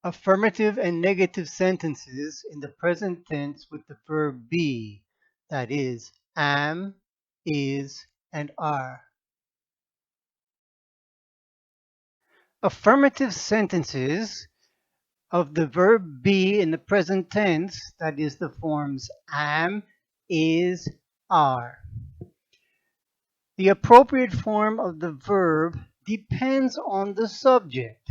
Affirmative and negative sentences in the present tense with the verb be, that is, am, is, and are. Affirmative sentences of the verb be in the present tense, that is, the forms am, is, are. The appropriate form of the verb depends on the subject.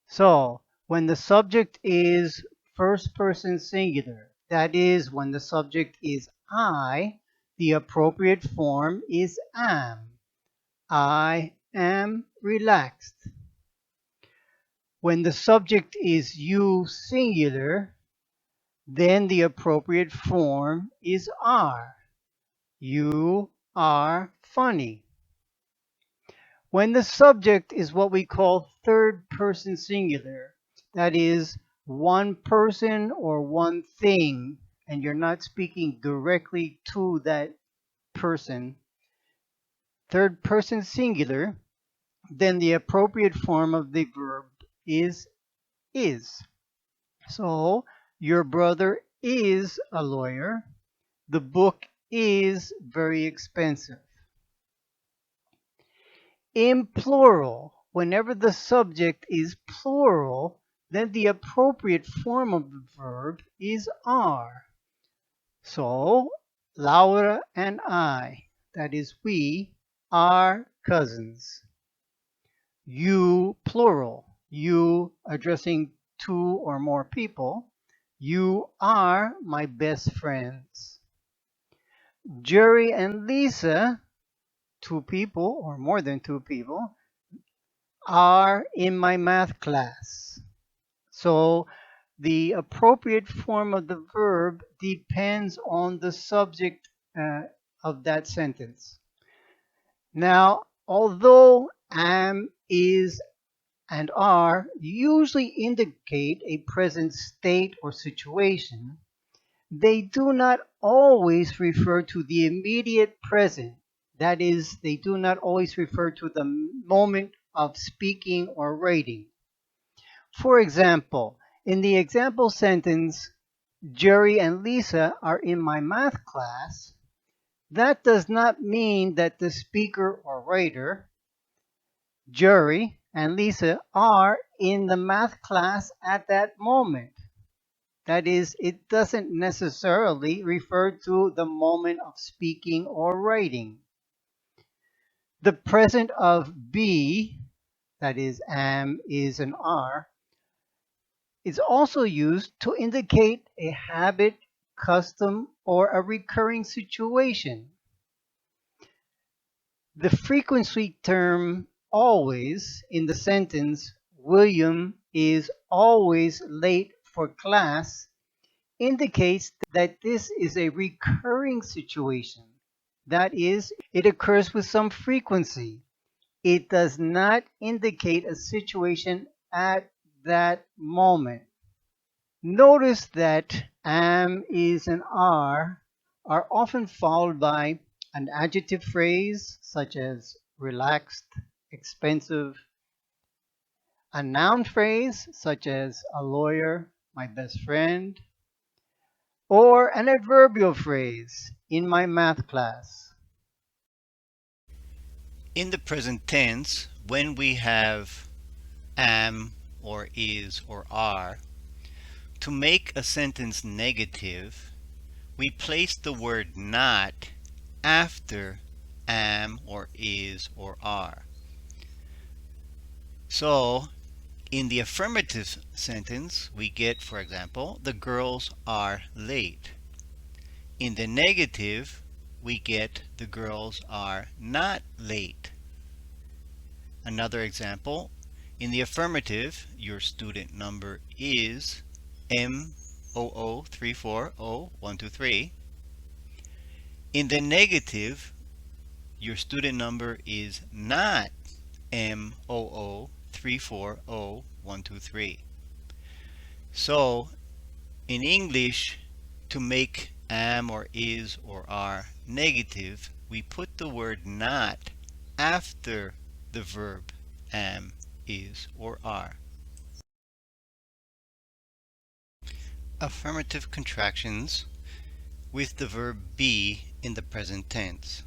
So, when the subject is first person singular, that is, when the subject is I, the appropriate form is am. I am relaxed. When the subject is you singular, then the appropriate form is are. You are funny. When the subject is what we call third person singular, that is, one person or one thing, and you're not speaking directly to that person, third person singular, then the appropriate form of the verb is. So, your brother is a lawyer. The book is very expensive. In plural, whenever the subject is plural, then the appropriate form of the verb is are. So, Laura and I, that is we, are cousins. You, plural, you addressing two or more people. You are my best friends. Jerry and Lisa, two people or more than two people, are in my math class. So the appropriate form of the verb depends on the subject of that sentence. Now, although am, is, and are usually indicate a present state or situation, they do not always refer to the immediate present. That is, they do not always refer to the moment of speaking or writing. For example, in the example sentence, Jerry and Lisa are in my math class, that does not mean that the speaker or writer, Jerry and Lisa, are in the math class at that moment. That is, it doesn't necessarily refer to the moment of speaking or writing. The present of be, that is, am, is, and are, is also used to indicate a habit, custom, or a recurring situation. The frequency term always in the sentence, William is always late for class, indicates that this is a recurring situation. That is, it occurs with some frequency. It does not indicate a situation at that moment. Notice that am, is, and are often followed by an adjective phrase such as relaxed, expensive, a noun phrase such as a lawyer, my best friend, or an adverbial phrase, in my math class. In the present tense, when we have am or is or are, to make a sentence negative, we place the word not after am or is or are. So, in the affirmative sentence, we get, for example, the girls are late. In the negative, we get the girls are not late. Another example, in the affirmative, your student number is M00340123. In the negative, your student number is not M00340123. So, in English, to make am or is or are negative, we put the word not after the verb am, is, or are. Affirmative contractions with the verb be in the present tense.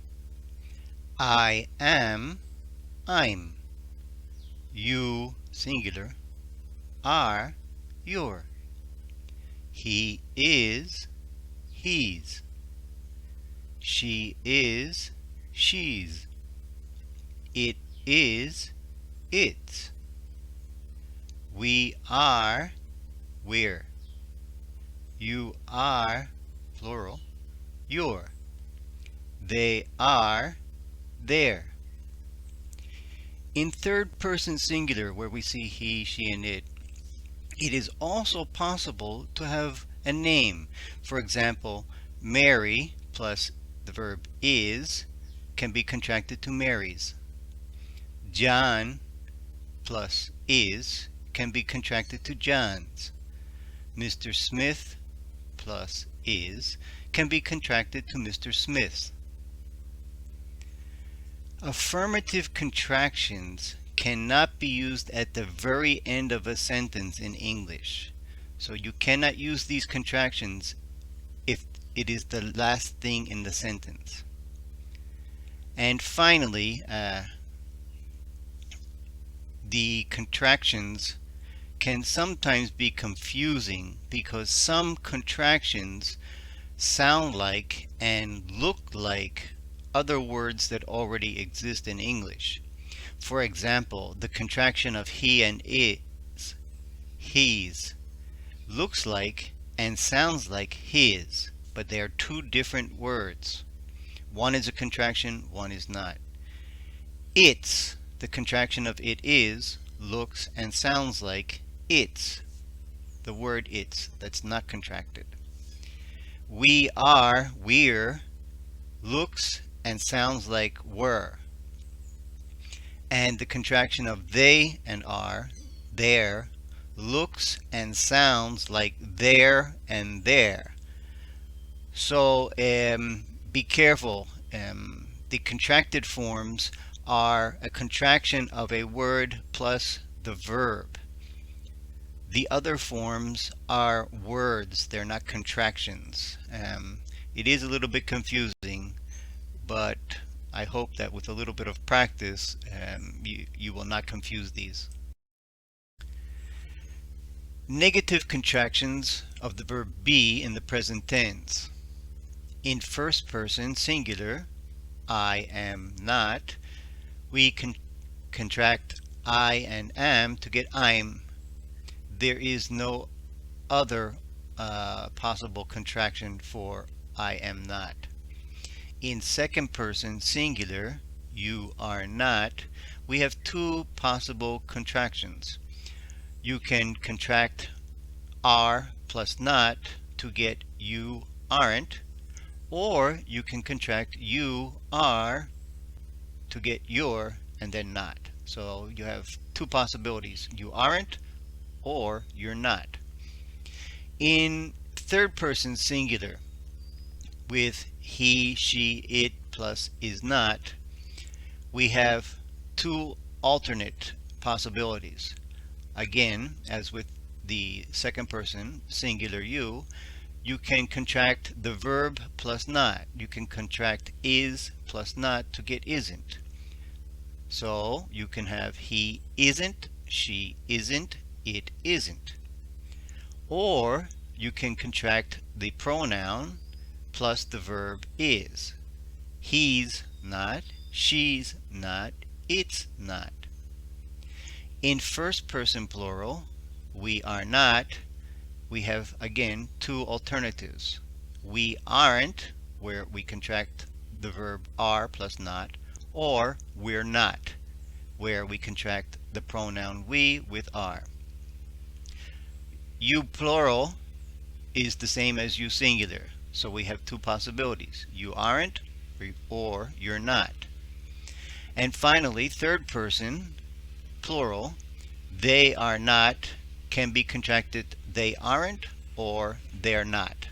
I am, I'm. You, singular, are, you're. He is, he's. She is, she's. It is, it's. We are, we're. You are, plural, you're. They are, they're. In third person singular, where we see he, she, and it, it is also possible to have a name. For example, Mary plus the verb is can be contracted to Marys. John plus is can be contracted to Johns. Mr. Smith plus is can be contracted to Mr. Smiths. Affirmative contractions cannot be used at the very end of a sentence in English. So you cannot use these contractions if it is the last thing in the sentence. And finally, the contractions can sometimes be confusing because some contractions sound like and look like other words that already exist in English. For example, the contraction of he and is, he's, looks like and sounds like his, but they are two different words. One is a contraction, one is not. It's, the contraction of it is, looks and sounds like it's, the word it's, that's not contracted. We are, we're, looks and sounds like were. And the contraction of they and are, their, looks and sounds like there and there. So be careful. The contracted forms are a contraction of a word plus the verb. The other forms are words, they're not contractions. It is a little bit confusing, but I hope that with a little bit of practice, you will not confuse these. Negative contractions of the verb be in the present tense. In first person singular, I am not, we contract I and am to get I'm. There is no other possible contraction for I am not. In second person singular, you are not, we have two possible contractions. You can contract are plus not to get you aren't, or you can contract you are to get your and then not. So you have two possibilities, you aren't or you're not. In third person singular, with he, she, it plus is not, we have two alternate possibilities. Again, as with the second person singular you can contract the verb plus not. You can contract is plus not to get isn't. So you can have he isn't, she isn't, it isn't. Or you can contract the pronoun plus the verb is. He's not, she's not, it's not. In first person plural, we are not, we have again two alternatives. We aren't, where we contract the verb are plus not, or we're not, where we contract the pronoun we with are. You plural is the same as you singular, so we have two possibilities. You aren't or you're not. And finally, third person plural, they are not can be contracted they aren't or they're not.